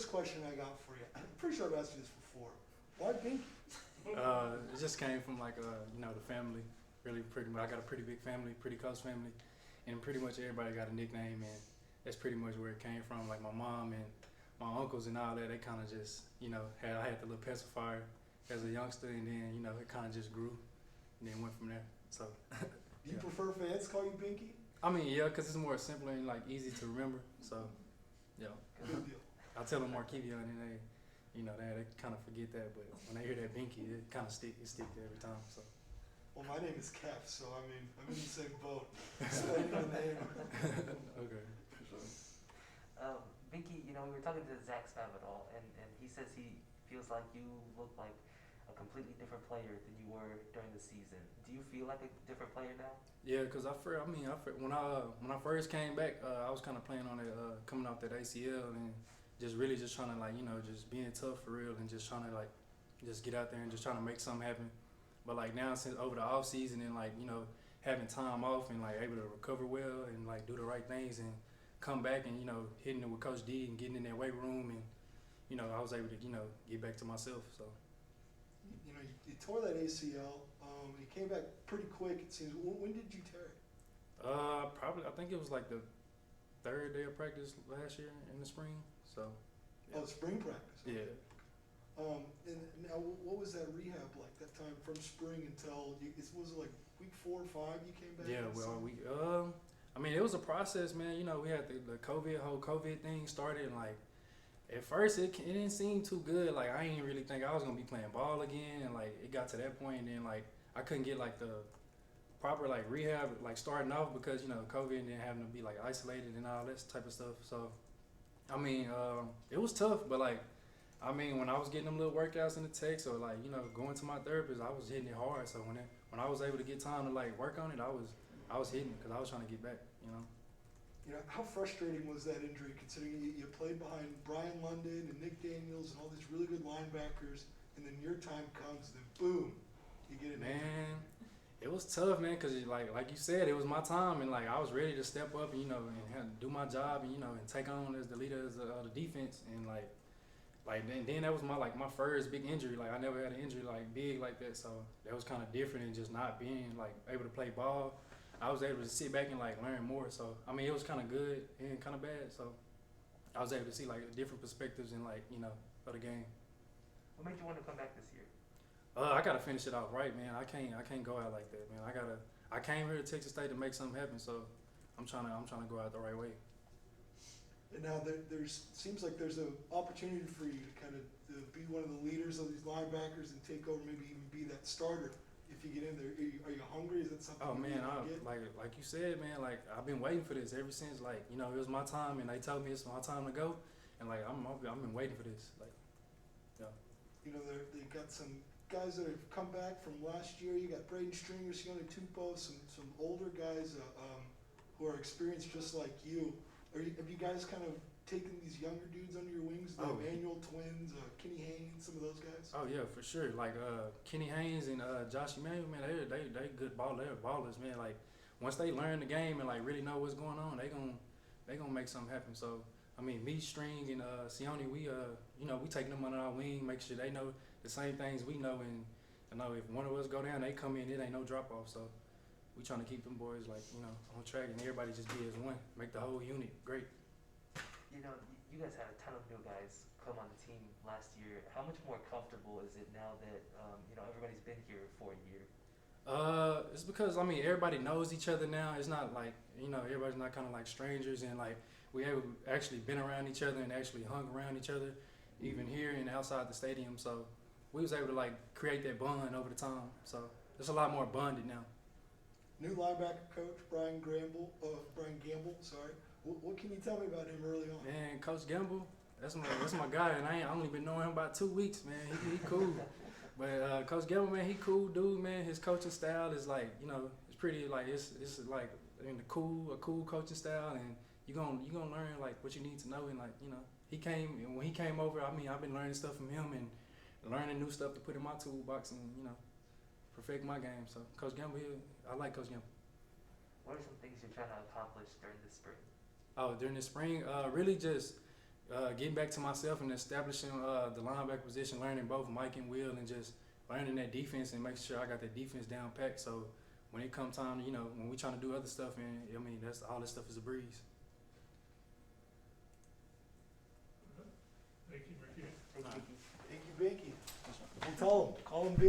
first question I got for you. I'm pretty sure I've asked you this before. Why Binky? It just came from like the family. Really, pretty much. I got a pretty big family, pretty close family, and pretty much everybody got a nickname, and that's pretty much where it came from. Like my mom and my uncles and all that, they kind of just I had the little pacifier as a youngster, and then it kind of just grew, and then went from there. So. Do you prefer fans call you Binky? I mean, yeah, because it's more simpler and like easy to remember. So, yeah. Good deal. I tell them Markeveon, and they kind of forget that, but when they hear that Binky, it kind of stick every time. So. Well, my name is Kev, so I mean, I'm in the same boat. Explaining the name. Okay, for sure. Binky, we were talking to Zach Spavital, and he says he feels like you look like a completely different player than you were during the season. Do you feel like a different player now? Yeah, because when I first came back, I was kind of playing on it, coming off that ACL, and just trying to just being tough for real, and just trying to just get out there and just trying to make something happen. But now since over the off season and having time off and able to recover well and do the right things and come back and hitting it with Coach D and getting in that weight room and I was able to get back to myself. So. You tore that ACL. You came back pretty quick, it seems. When did you tear it? Probably. I think it was the third day of practice last year in the spring. So. Yeah. Oh, spring practice. Okay. Yeah. And now, what was that rehab like? That time from spring until was it week 4 or 5 you came back? Yeah. Well, it was a process, man. We had the whole COVID thing started, and at first, it didn't seem too good. I didn't really think I was gonna be playing ball again, and it got to that point, and then I couldn't get the proper rehab starting off because COVID and then having to be isolated and all that type of stuff. So, it was tough, but when I was getting them little workouts in the text or going to my therapist, I was hitting it hard. So when I was able to get time to work on it, I was hitting it because I was trying to get back. How frustrating was that injury considering you played behind Brian London and Nick Daniels and all these really good linebackers, and then your time comes, and then boom, you get an injury. Man, it was tough, man, because like you said, it was my time, and I was ready to step up and and do my job and and take on as the leader of the defense, and then that was my first big injury. I never had an injury big like that, so that was kind of different and just not being able to play ball. I was able to sit back and learn more. So it was kind of good and kind of bad. So I was able to see different perspectives and of the game. What made you want to come back this year? I gotta finish it off right, man. I can't go out like that, man. I came here to Texas State to make something happen. So I'm trying to go out the right way. And now there's seems like there's an opportunity for you to kind of be one of the leaders of these linebackers and take over, maybe even be that starter. If you get in there, are you hungry? Is that something? Oh man, like you said, man. I've been waiting for this ever since. It was my time, and they told me it's my time to go, and I've been waiting for this. Yeah. They got some guys that have come back from last year. You got Braden Stringer, Sione Tupou, some older guys who are experienced just like you. Have you guys kind of taken these younger dudes under your wings? The Emmanuel twins, Kenny Haynes, some of those guys? Oh yeah, for sure. Kenny Haynes and Josh Emmanuel, man, they good ballers. They're ballers, man. Once they learn the game and really know what's going on, they gonna make something happen. So me, String, and Sione, we taking them under our wing, make sure they know the same things we know, and if one of us go down, they come in, it ain't no drop off. So we trying to keep them boys on track, and everybody just be as one, make the whole unit great. You guys had a ton of new guys come on the team last year. How much more comfortable is it now that everybody's been here for a year? It's because everybody knows each other now. It's not everybody's not kind of strangers, and we have actually been around each other and actually hung around each other, even here and outside the stadium. So we was able to create that bond over the time. So it's a lot more bonded now. New linebacker coach Brian Gamble. Sorry. What can you tell me about him early on? Man, Coach Gamble, that's my guy, and I only been knowing him about 2 weeks, man. He cool. But Coach Gamble, man, he cool dude, man. His coaching style is it's pretty it's a cool coaching style, and you gonna learn what you need to know, and when he came over, I've been learning stuff from him and learning new stuff to put in my toolbox and perfect my game. So Coach Gamble, I like Coach Gamble. What are some things you're trying to accomplish during this spring? Oh, during the spring, really just getting back to myself and establishing the linebacker position, learning both Mike and Will, and just learning that defense and making sure I got that defense down packed. So when it comes time, you know, when we trying to do other stuff, and I mean, that's all this stuff is a breeze. Thank you, Ricky. Thank you, Alright. Vicky. Thank you, Binky. We'll tell him. Call him Binky.